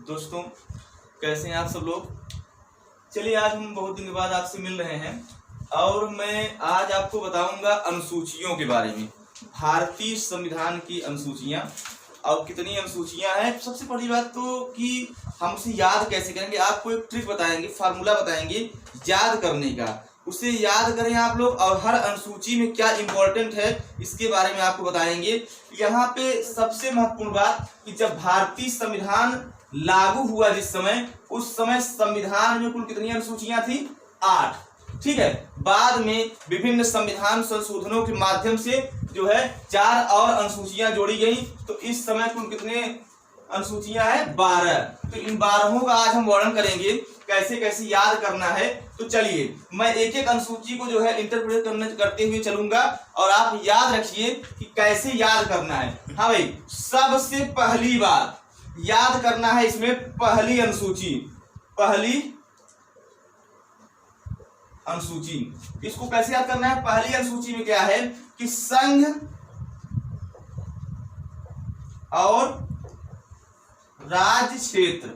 दोस्तों, कैसे हैं आप सब लोग। चलिए, आज हम बहुत दिन के बाद आपसे मिल रहे हैं और मैं आज आपको बताऊंगा अनुसूचियों के बारे में। भारतीय संविधान की अनुसूचियां और कितनी अनुसूचियां हैं। सबसे पहली बात तो कि हम उसे याद कैसे करेंगे। आपको एक ट्रिक बताएंगे, फार्मूला बताएंगे याद करने का। उसे याद करें आप लोग और हर अनुसूची में क्या इंपॉर्टेंट है इसके बारे में आपको बताएंगे। यहाँ पे सबसे महत्वपूर्ण बात कि जब भारतीय संविधान लागू हुआ जिस समय, उस समय संविधान में कुल कितनी अनुसूचियां थी? 8। ठीक है। बाद में विभिन्न संविधान संशोधनों के माध्यम से जो है 4 और अनुसूचियां जोड़ी गई, तो इस समय कुल कितने अनुसूचियां हैं? 12। तो इन 12 का आज हम वर्णन करेंगे, कैसे कैसे याद करना है। तो चलिए, मैं एक एक अनुसूची को जो है इंटरप्रेट करते हुए चलूंगा और आप याद रखिए कि कैसे याद करना है। हाँ भाई, सबसे पहली बात याद करना है इसमें पहली अनुसूची। पहली अनुसूची, इसको कैसे याद करना है? पहली अनुसूची में क्या है कि संघ और राज्य क्षेत्र।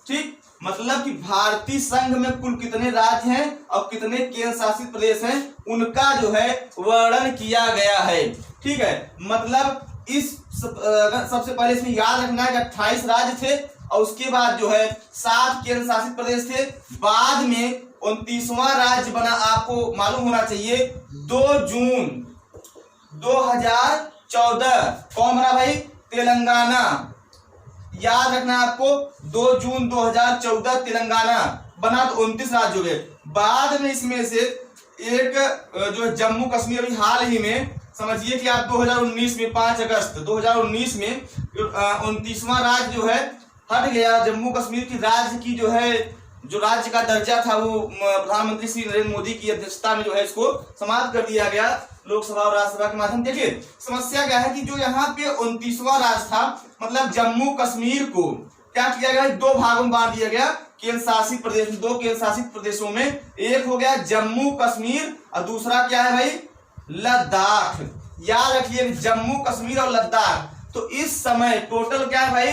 ठीक, मतलब कि भारतीय संघ में कुल कितने राज्य हैं और कितने केंद्र शासित प्रदेश हैं, उनका जो है वर्णन किया गया है। ठीक है, मतलब इस सबसे पहले इसमें याद रखना है कि 28 राज्य थे और उसके बाद जो है 7 केंद्र शासित प्रदेश थे। बाद में 29वां राज्य बना, आपको मालूम होना चाहिए, 2 जून 2014। कौन बना भाई? तेलंगाना। याद रखना है आपको, 2 जून 2014 तेलंगाना बना, तो 29 राज्य हो गए। बाद में इसमें से एक जो जम्मू कश्मीर अभी हाल ही में, समझिए कि आप 2019 में 5 अगस्त 2019 में 29वां राज्य जो है हट गया। जम्मू कश्मीर की राज्य की जो है, जो राज्य का दर्जा था, वो प्रधानमंत्री श्री नरेंद्र मोदी की अध्यक्षता में जो है इसको समाप्त कर दिया गया लोकसभा और राज्यसभा के माध्यम। देखिए समस्या क्या है कि जो यहाँ पे 29वां राज्य था, मतलब जम्मू कश्मीर को क्या किया गया? 2 भागों में बांट दिया गया। केंद्र शासित प्रदेश, 2 केंद्र शासित प्रदेशों में, एक हो गया जम्मू कश्मीर और दूसरा क्या है भाई? लद्दाख। याद रखिए, जम्मू कश्मीर और लद्दाख। तो इस समय टोटल क्या है भाई?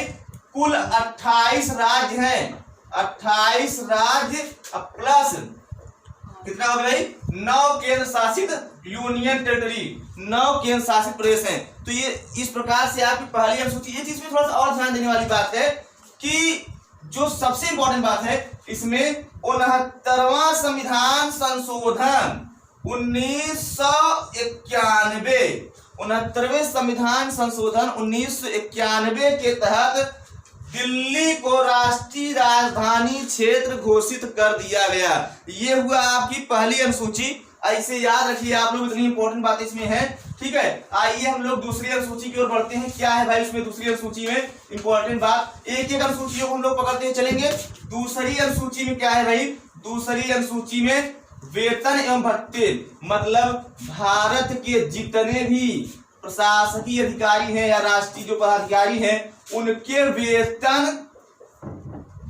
कुल 28 राज्य हैं। 28 राज्य प्लस कितना हो गया भाई? 9 केंद्र शासित यूनियन टेरिटरी, 9 केंद्र शासित प्रदेश हैं। तो ये इस प्रकार से आपकी पहली अनुसूची। ये चीज में थोड़ा सा और ध्यान देने वाली बात है कि जो सबसे इंपॉर्टेंट बात है इसमें 69वां संविधान संशोधन 1991, 69वें संविधान संशोधन 1991 के तहत दिल्ली को राष्ट्रीय राजधानी क्षेत्र घोषित कर दिया गया। ये हुआ आपकी पहली अनुसूची। ऐसे याद रखिए आप लोग, इतनी इंपॉर्टेंट बात इसमें है। ठीक है, आइए हम लोग दूसरी अनुसूची की ओर बढ़ते हैं। क्या है भाई उसमें दूसरी अनुसूची में इंपॉर्टेंट बात? एक एक अनुसूचियों को हम लोग पकड़ते हुए चलेंगे। दूसरी अनुसूची में क्या है भाई? दूसरी अनुसूची में वेतन एवं भत्ते, मतलब भारत के जितने भी प्रशासकीय अधिकारी हैं या राष्ट्रीय जो पदाधिकारी हैं, उनके वेतन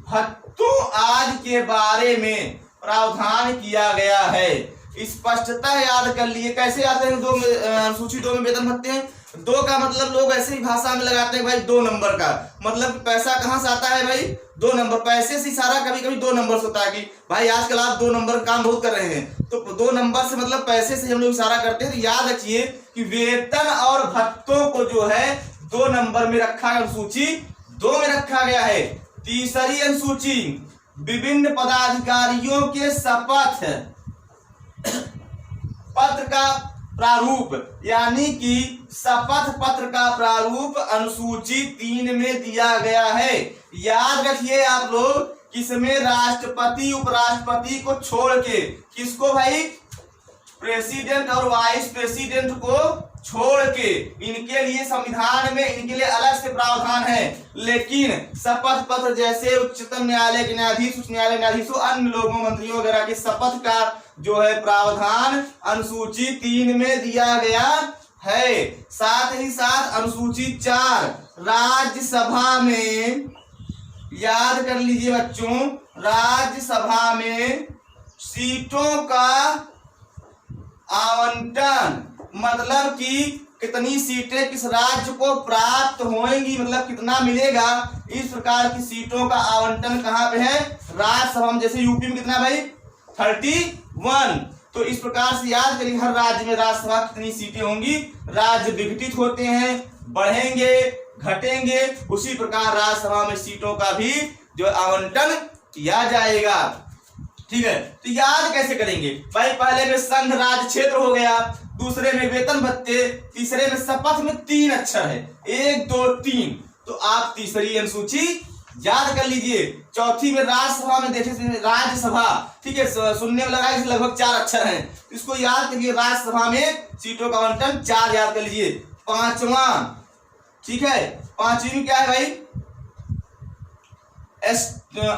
भत्तों आदि के बारे में प्रावधान किया गया है। स्पष्टता याद कर लिए। कैसे याद करेंगे? अनुसूची 2 में वेतन भत्ते हैं। 2 का मतलब लोग ऐसे ही भाषा में लगाते हैं भाई 2 नंबर का, मतलब पैसा कहां से आता है भाई? 2 नंबर। पैसे से इशारा कभी कभी 2 नंबर से होता है कि भाई आजकल आप 2 नंबर का काम बहुत कर रहे हैं, तो 2 नंबर से मतलब पैसे से हम लोग इशारा करते हैं। तो याद रखिए कि वेतन और भत्तों को जो है 2 नंबर में रखा है, अनुसूची 2 में रखा गया है। तीसरी अनुसूची विभिन्न पदाधिकारियों के शपथ पत्र का प्रारूप, यानी कि शपथ पत्र का प्रारूप अनुसूची 3 में दिया गया है। याद रखिए आप लोग, किसमें? राष्ट्रपति उपराष्ट्रपति को छोड़ के। किसको भाई? प्रेसिडेंट और वाइस प्रेसिडेंट को छोड़ के इनके लिए संविधान में इनके लिए अलग से प्रावधान है। लेकिन शपथ पत्र जैसे उच्चतम न्यायालय के न्यायाधीश, उच्च न्यायालय न्यायाधीशों, अन्य लोगों, मंत्रियों वगैरह के शपथ का जो है प्रावधान अनुसूची 3 में दिया गया है। साथ ही साथ अनुसूची 4 राज्यसभा में, याद कर लीजिए बच्चों, राज्यसभा में सीटों का आवंटन, मतलब कि कितनी सीटें किस राज्य को प्राप्त होंगी, मतलब कितना मिलेगा, इस प्रकार की सीटों का आवंटन कहाँ पे है, राज्यसभा में। जैसे यूपी में कितना भाई 31, तो इस प्रकार से याद करिए हर राज्य में राज्यसभा कितनी सीटें होंगी। राज्य विघटित होते हैं, बढ़ेंगे घटेंगे, उसी प्रकार राज्यसभा में सीटों का भी जो आवंटन किया जाएगा। ठीक है, तो याद कैसे करेंगे भाई, पहले में संघ राज्य क्षेत्र हो गया, दूसरे में वेतन भत्ते, तीसरे में शपथ में 3 अक्षर है 1 2 3, तो आप तीसरी अनुसूची याद कर लीजिए। चौथी में राज्यसभा में देखे राज्यसभा, ठीक है, सुनने में लगा कि लगभग 4 अक्षर हैं, इसको याद करिए। राज्यसभा में सीटों का आवंटन 4 याद कर लीजिए। पांचवा, ठीक है, पांचवी में क्या है भाई,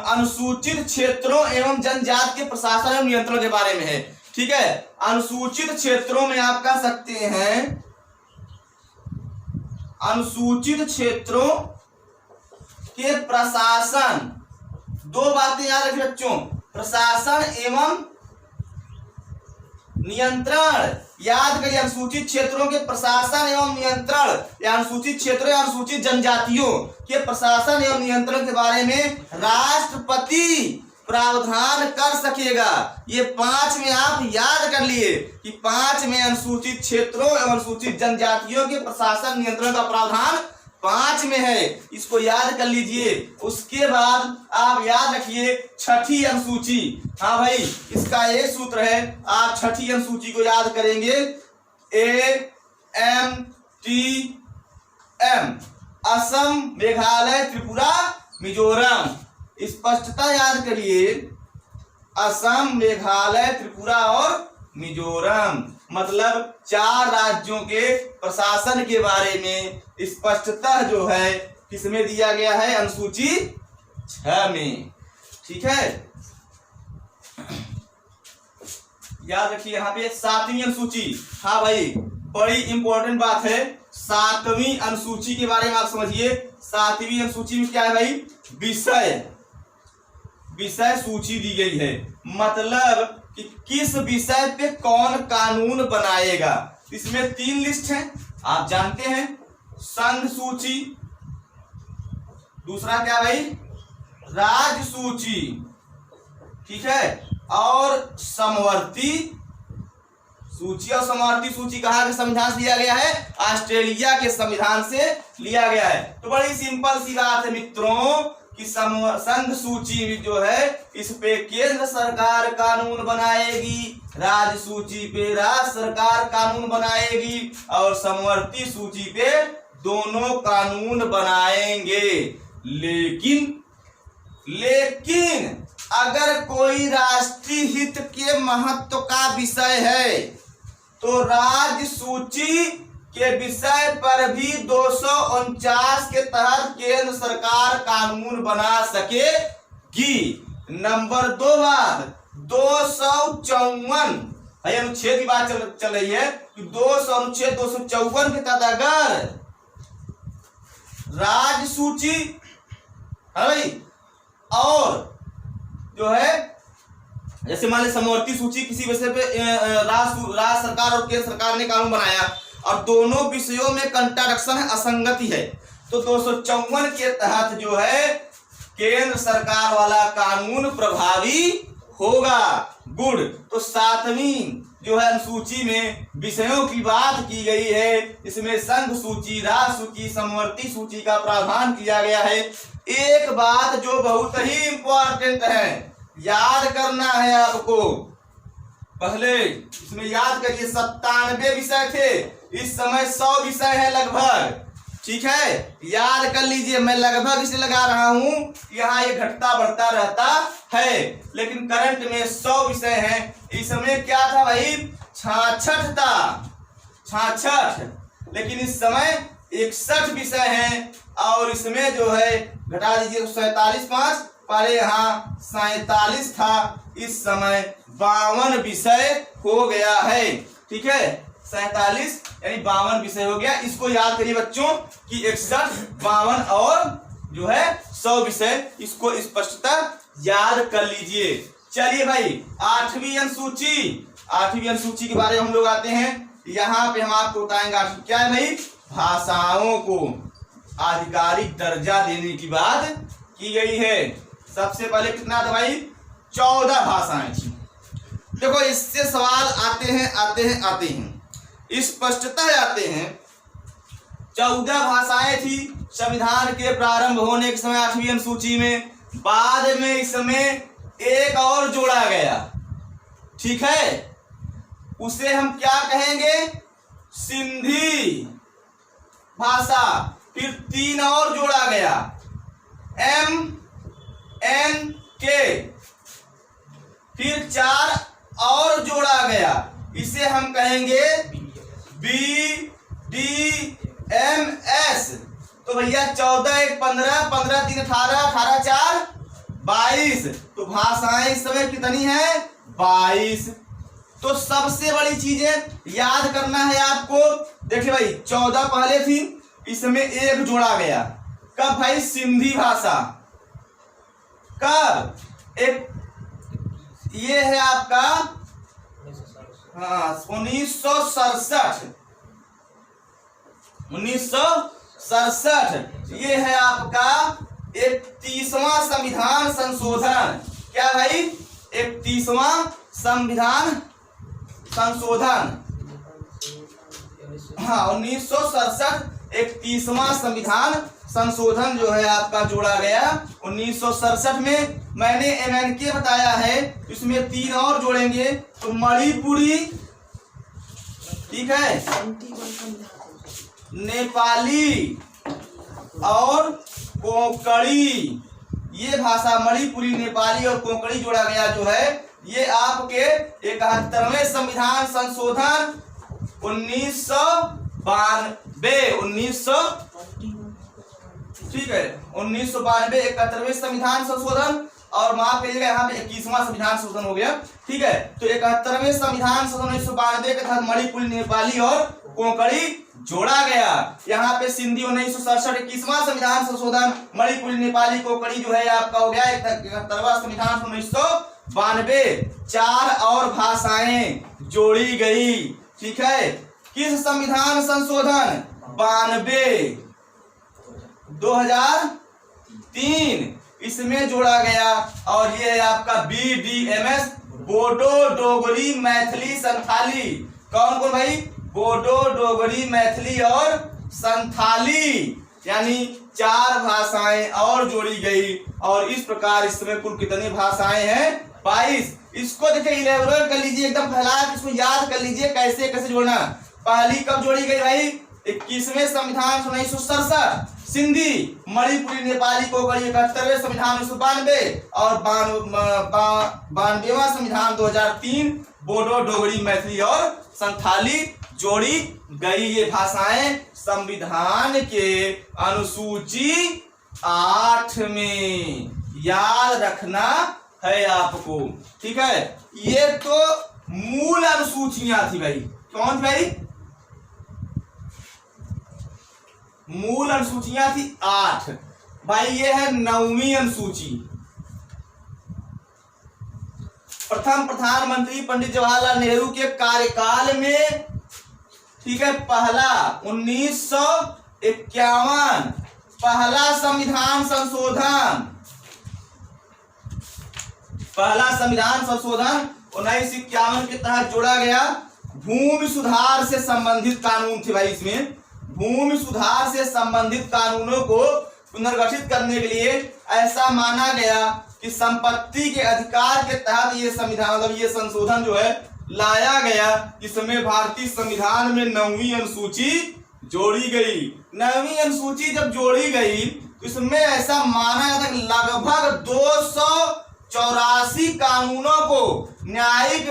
अनुसूचित क्षेत्रों एवं जनजाति के प्रशासन एवं नियंत्रण के बारे में है। ठीक है, अनुसूचित क्षेत्रों में आप कह सकते हैं, अनुसूचित क्षेत्रों के प्रशासन, 2 बातें याद रखिए बच्चों, प्रशासन एवं नियंत्रण। याद करिए अनुसूचित क्षेत्रों के प्रशासन एवं नियंत्रण, या अनुसूचित क्षेत्रों या अनुसूचित जनजातियों के प्रशासन एवं नियंत्रण के बारे में राष्ट्रपति प्रावधान कर सकेगा। ये 5 में आप याद कर लिए कि 5 में अनुसूचित क्षेत्रों एवं अनुसूचित जनजातियों के प्रशासन नियंत्रण का प्रावधान 5 में है, इसको याद कर लीजिए। उसके बाद आप याद रखिए छठी अनुसूची। हाँ भाई, इसका एक सूत्र है, आप छठी अनुसूची को याद करेंगे, AMTM, असम, मेघालय, त्रिपुरा, मिजोरम। स्पष्टता याद करिए, असम, मेघालय, त्रिपुरा और मिजोरम, मतलब 4 राज्यों के प्रशासन के बारे में स्पष्टता जो है किसमें दिया गया है, अनुसूची 6 में। ठीक है, याद रखिए यहाँ पे 7वीं अनुसूची। हाँ भाई, बड़ी इंपॉर्टेंट बात है, 7वीं अनुसूची के बारे में आप समझिए। 7वीं अनुसूची में क्या है भाई, विषय सूची दी गई है, मतलब कि किस विषय पे कौन कानून बनाएगा। इसमें 3 लिस्ट हैं, आप जानते हैं, संघ सूची, दूसरा क्या भाई, राज्य सूची, ठीक है, और समवर्ती सूची। और समवर्ती सूची कहाँ के संविधान से लिया गया है, ऑस्ट्रेलिया के संविधान से लिया गया है। तो बड़ी सिंपल सी बात है मित्रों कि संघ सूची जो है इस पे केंद्र सरकार कानून बनाएगी, राज्य सूची पे राज्य सरकार कानून बनाएगी, और समवर्ती सूची पे दोनों कानून बनाएंगे। लेकिन अगर कोई राष्ट्रीय हित के महत्व का विषय है तो राज्य सूची के विषय पर भी 249 के तहत केंद्र सरकार कानून बना सकेगी। नंबर 2 बात, 254 अनुच्छेद की बात चल रही है कि अनुच्छेद 254 के तहत अगर राज्य सूची है भाई, और जो है जैसे मान लीजिए समवर्ती सूची, किसी विषय पे राज्य सरकार और केंद्र सरकार ने कानून बनाया और दोनों विषयों में कंट्राडिक्शन है, असंगति है, तो 254 के तहत जो है केंद्र सरकार वाला कानून प्रभावी होगा। गुड। तो 7वीं जो है अनुसूची में विषयों की बात की गई है, इसमें संघ सूची, राज्य सूची, समवर्ती सूची का प्रावधान किया गया है। एक बात जो बहुत ही इंपॉर्टेंट है, याद करना है आपको, पहले इसमें याद करिए 97 विषय थे, इस समय 100 विषय है लगभग। ठीक है, याद कर लीजिए, मैं लगभग इसे लगा रहा हूं, यहाँ ये घटता बढ़ता रहता है, लेकिन करंट में 100 विषय हैं। इस समय क्या था भाई, 66 था, 66, लेकिन इस समय 61 विषय हैं, और इसमें जो है घटा दीजिए 47 5, पहले यहाँ 47 था, इस समय 52 विषय हो गया है। ठीक है, 47 यानी 52 विषय हो गया। इसको याद करिए बच्चों कि 61, 52 और जो है 100 विषय, इसको स्पष्टता याद कर लीजिए। चलिए भाई, 8वीं अनुसूची, 8वीं अनुसूची के बारे में हम लोग आते हैं। यहाँ पे हम आपको बताएंगे क्या है भाई, भाषाओं को आधिकारिक दर्जा देने की बात की गई है। सबसे पहले कितना था भाई, 14 भाषाएं थी। देखो इससे सवाल आते हैं स्पष्टतः आते हैं। 14 भाषाएं थी संविधान के प्रारंभ होने के समय 8वीं अनुसूची में, बाद में इसमें एक और जोड़ा गया, ठीक है, उसे हम क्या कहेंगे, सिंधी भाषा। फिर 3 और जोड़ा गया, MNK। फिर 4 और जोड़ा गया, इसे हम कहेंगे BDMS। तो भैया 14 1 15, 15 3 18, 18 4 22। तो भाषाएं इस समय कितनी हैं, 22। तो सबसे बड़ी चीजें याद करना है आपको। देखिए भाई 14 पहले थी, इसमें एक जोड़ा गया, कब भाई, सिंधी भाषा। कब, एक ये है आपका 1967। ये है आपका 31वां संविधान संशोधन। क्या भाई, 31वां संविधान संशोधन। हाँ, 1967 31वां संविधान संशोधन जो है आपका जोड़ा गया 1967 में। मैंने MNK बताया है, इसमें 3 और जोड़ेंगे तो मणिपुरी, ठीक है, नेपाली और कोंकणी। ये भाषा मणिपुरी, नेपाली और कोंकणी जोड़ा गया जो है, ये आपके 71वें संविधान संशोधन 1992 ठीक है, 1992 71वें संविधान संशोधन, और माफ करिएगा यहाँ पे 21वां संविधान संशोधन हो गया, ठीक है। तो 71वें संविधान संशोधन 1992 के तहत मणिपुरी, नेपाली और कोंकणी जोड़ा गया। यहाँ पे सिंधी 1967 21वां संविधान संशोधन, मणिपुरी, नेपाली, कोंकणी जो है आपका हो गया 71वां संविधान 1992। 4 और भाषाएं जोड़ी गई, ठीक है। किस संविधान संशोधन, 92 2003 इसमें जोड़ा गया। और ये है आपका BDMS, बोडो, डोगरी, मैथिली, संथाली। कौन कौन भाई, बोडो, डोगरी, मैथिली और संथाली, यानी 4 भाषाएं और जोड़ी गई। और इस प्रकार इसमें कुल कितनी भाषाएं हैं, 22। इसको देखिए इलेबोरेट कर लीजिए, एकदम फैला के इसको याद कर लीजिए कैसे कैसे जोड़ना। पहली कब जोड़ी गई भाई, 21वें संविधान 1967 सिंधी, मणिपुरी, नेपाली, कोंकणी 71वें संविधान 1992 और 92वां संविधान 2003 बोडो, डोगरी, मैथिली और संथाली जोड़ी गई। ये भाषाएं संविधान के अनुसूची 8 में याद रखना है आपको, ठीक है। ये तो मूल अनुसूचियां थी भाई। कौन थी भाई, मूल अनुसूचियां थी 8 भाई। ये है 9वीं अनुसूची। प्रथम प्रधानमंत्री पंडित जवाहरलाल नेहरू के कार्यकाल में, ठीक है, पहला 1951 पहला संविधान संशोधन, पहला संविधान संशोधन 1951 के तहत जोड़ा गया। भूमि सुधार से संबंधित कानून थे भाई। इसमें भूमि सुधार से संबंधित कानूनों को पुनर्गठित करने के लिए ऐसा माना गया कि संपत्ति के अधिकार के तहत ये संविधान, मतलब ये संशोधन जो है लाया गया। इसमें भारतीय संविधान में 9वीं अनुसूची जोड़ी गई। 9वीं अनुसूची जब जोड़ी गई तो इसमें ऐसा माना जाता है कि लगभग 284 कानूनों को न्यायिक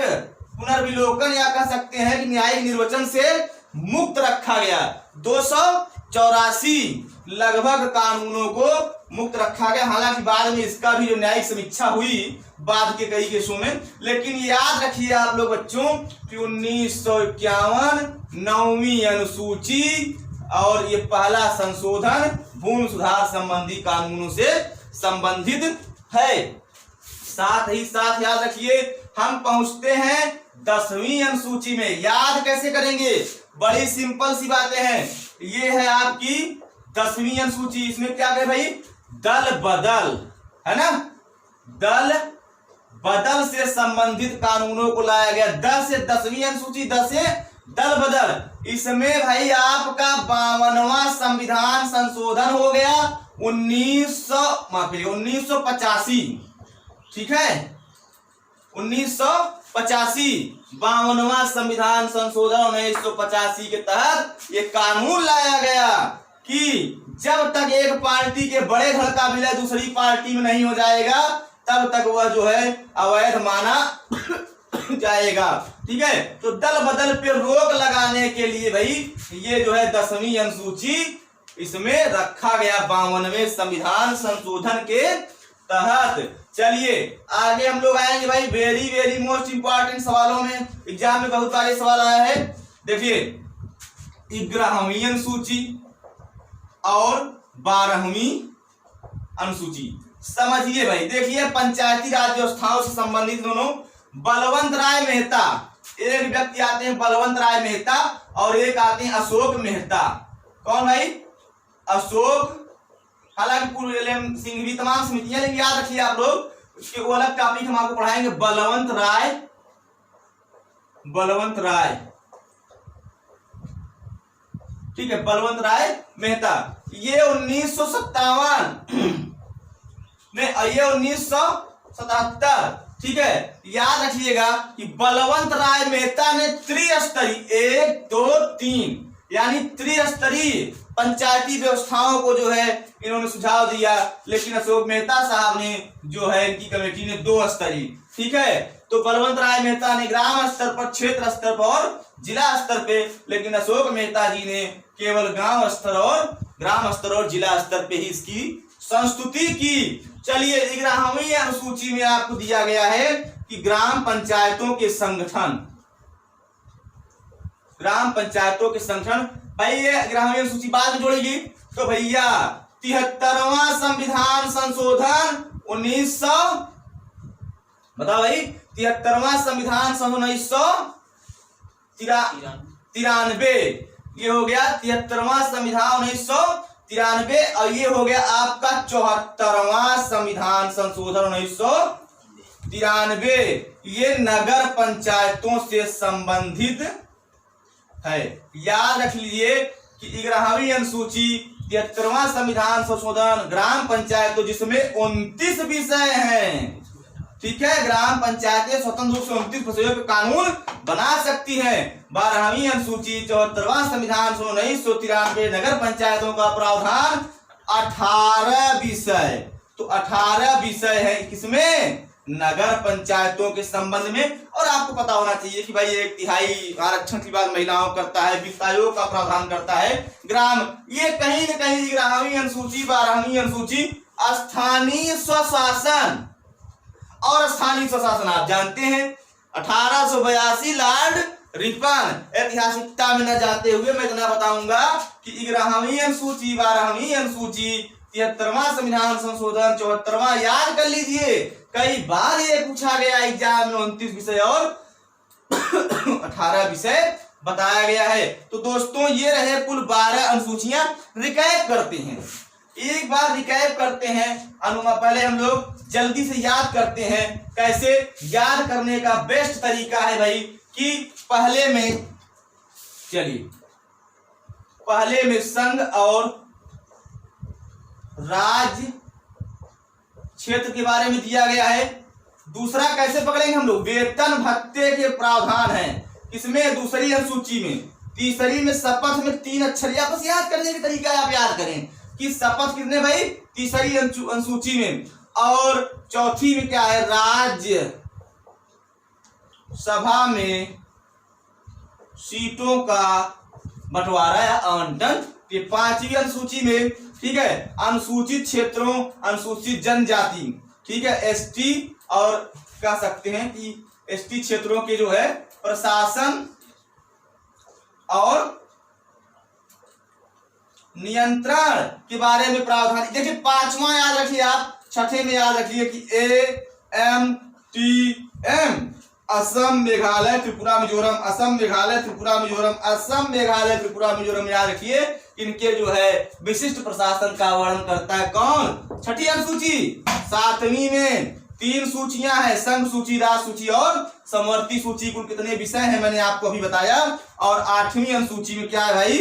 पुनर्विलोकन या कह सकते हैं कि न्यायिक निर्वचन से मुक्त रखा गया। 284 लगभग कानूनों को मुक्त रखा गया। हालांकि बाद में इसका भी जो न्यायिक समीक्षा हुई बाद के कई केसों में, लेकिन याद रखिए आप लोग बच्चों कि 1951 9वीं अनुसूची और ये पहला संशोधन भूमि सुधार संबंधी कानूनों से संबंधित है। साथ ही साथ याद रखिए हम पहुंचते हैं 10वीं अनुसूची में। याद कैसे करेंगे, बड़ी सिंपल सी बातें हैं। ये है आपकी 10वीं अनुसूची। इसमें क्या है भाई, दल बदल, है ना, दल बदल से संबंधित कानूनों को लाया गया। 10 से 10वीं अनुसूची, 10 से दल बदल। इसमें भाई आपका 52वां संविधान संशोधन हो गया 1985। ठीक है, 1985 52वां संविधान संशोधन 1985 के तहत ये कानून लाया गया कि जब तक एक पार्टी के बड़े घर का विलय दूसरी पार्टी में नहीं हो जाएगा तब तक वह जो है अवैध माना जाएगा। ठीक है, तो दल बदल पे रोक लगाने के लिए भाई ये जो है 10वीं अनुसूची इसमें रखा गया 52वें संविधान संशोधन के तहत। चलिए आगे हम लोग आएंगे भाई वेरी वेरी मोस्ट इंपॉर्टेंट सवालों में। एग्जाम में बहुत सारे सवाल आया है। देखिए 11वीं अनुसूची और 12वीं अनुसूची समझिए भाई। देखिए पंचायती राज व्यवस्थाओं से संबंधित दोनों, बलवंत राय मेहता, एक व्यक्ति आते हैं बलवंत राय मेहता और एक आते हैं अशोक मेहता। कौन भाई, अशोक, हालांकि पूर्व एल.एम. सिंह भी तमाम समितियां, लेकिन याद रखिए आप लोग उसके वो अलग टॉपिक हम आपको पढ़ाएंगे। बलवंत राय, बलवंत राय, ठीक है, बलवंत राय मेहता। ये 1957 में, ये 1977। ठीक है, याद रखिएगा कि बलवंत राय मेहता ने त्रिस्तरीय 1 2 3 यानी त्रिस्तरीय पंचायती व्यवस्थाओं को जो है इन्होंने सुझाव दिया, लेकिन अशोक मेहता साहब ने जो है इनकी कमेटी ने 2 स्तरीय। ठीक है, तो बलवंत राय मेहता ने ग्राम स्तर पर, क्षेत्र स्तर पर और जिला स्तर पे, लेकिन अशोक मेहता जी ने केवल ग्राम स्तर और जिला स्तर पे ही इसकी संस्तुति की। चलिए 11वीं अनुसूची में आपको दिया गया है कि ग्राम पंचायतों के संगठन, ग्राम पंचायतों के संगठन। भाई ये 11वीं अनुसूची बाद में जोड़ेगी तो भैया 73वां संविधान संशोधन 1900, बताओ भाई, 73वां संविधान संशोधन 1993, ये हो गया 73वां संविधान 1993 और ये हो गया आपका 74वां संविधान संशोधन 1993। ये नगर पंचायतों से संबंधित है। याद रख लीजिए कि 11वीं अनुसूची 73वां संविधान संशोधन ग्राम पंचायत, जिसमें 29 विषय हैं। ठीक है, ग्राम पंचायतें स्वतंत्र रूप से 29 विषयों पे कानून बना सकती हैं। 12वीं अनुसूची 74वां संविधान 1993 नगर पंचायतों का प्रावधान 18 विषय। तो 18 विषय है किसमें, नगर पंचायतों के संबंध में। और आपको पता होना चाहिए कि भाई 1/3 आरक्षण की बात महिलाओं करता है, वित्त आयोग का प्रावधान करता है, ग्राम, ये कहीं न कहीं 11वीं अनुसूची 12वीं अनुसूची स्थानीय स्वशासन और स्थानीय स्वशासन आप जानते हैं 1882 लॉर्ड रिपन। ऐतिहासिकता में न जाते हुए मैं इतना बताऊंगा कि 11वीं अनुसूची 12वीं अनुसूची 73वां संविधान संशोधन 74वां, याद कर लीजिए, कई बार ये पूछा गया एग्जाम में 29 विषय और 18 विषय बताया गया है। तो दोस्तों ये रहे कुल 12 अनुसूचियां। रिकैप करते हैं, एक बार रिकैप करते हैं अनुमान। पहले हम लोग जल्दी से याद करते हैं। कैसे याद करने का बेस्ट तरीका है भाई कि पहले में संघ और राज्य क्षेत्र के बारे में दिया गया है। दूसरा कैसे पकड़ेंगे हम लोग, वेतन भत्ते के प्रावधान है इसमें दूसरी अनुसूची में। तीसरी में शपथ में 3 अक्षर, या बस याद करने का तरीका आप याद करें कि शपथ कितने भाई, तीसरी अनुसूची में। और चौथी में क्या है, राज्य सभा में सीटों का बंटवारा या आवंटन, ये 5वीं अनुसूची में। ठीक है, अनुसूचित क्षेत्रों, अनुसूचित जनजाति, ठीक है, एसटी, और कह सकते हैं कि एसटी क्षेत्रों के जो है प्रशासन और नियंत्रण के बारे में प्रावधान। देखिए 5वां याद रखिए आप, 6ठे में याद रखिए कि AMTM असम मेघालय त्रिपुरा मिजोरम, असम मेघालय त्रिपुरा मिजोरम, असम मेघालय त्रिपुरा मिजोरम। याद रखिए इनके जो है विशिष्ट प्रशासन का वर्णन करता है कौन? छठी अनुसूची। सातवीं में 3 सूचियां हैं, संघ सूची, राज सूची और समवर्ती सूची। कुल कितने विषय हैं मैंने आपको अभी बताया। और 8वीं अनुसूची में क्या है भाई?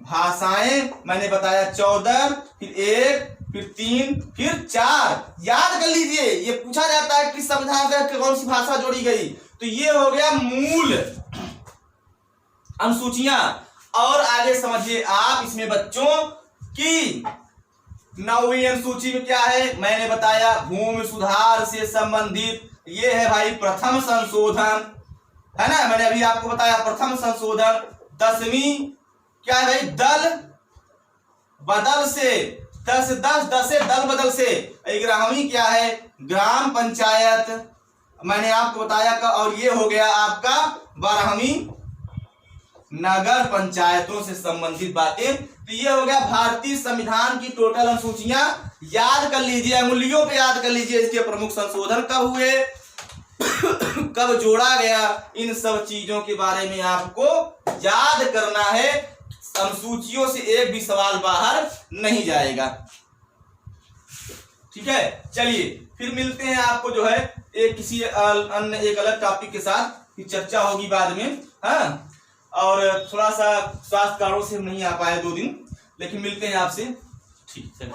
भाषाएं मैंने बताया 14, फिर 1, फिर 3, फिर 4। याद कर लीजिए, ये पूछा जाता है कि संविधान से कौन सी भाषा जोड़ी गई, तो ये हो गया मूल अनुसूचियां। और आगे समझिए आप इसमें बच्चों की 9वीं अनुसूची में क्या है? मैंने बताया भूमि सुधार से संबंधित, ये है भाई प्रथम संशोधन, है ना, मैंने अभी आपको बताया प्रथम संशोधन। 10वीं क्या है भाई? दल बदल से, 10 से दल बदल से। 11वीं क्या है? ग्राम पंचायत, मैंने आपको बताया का। और ये हो गया आपका 12वीं नगर पंचायतों से संबंधित बातें। तो ये हो गया भारतीय संविधान की टोटल अनुसूचियां। याद कर लीजिए, अंगुलियों पे याद कर लीजिए इसके प्रमुख संशोधन कब हुए, कब जोड़ा गया, इन सब चीजों के बारे में आपको याद करना है। अनुसूचियों से एक भी सवाल बाहर नहीं जाएगा। ठीक है, चलिए फिर मिलते हैं आपको जो है एक किसी अन्य एक अलग टॉपिक के साथ, फिर चर्चा होगी बाद में। हाँ, और थोड़ा सा स्वास्थ्य कारणों से हम नहीं आ पाए 2 दिन, लेकिन मिलते हैं आपसे। ठीक है।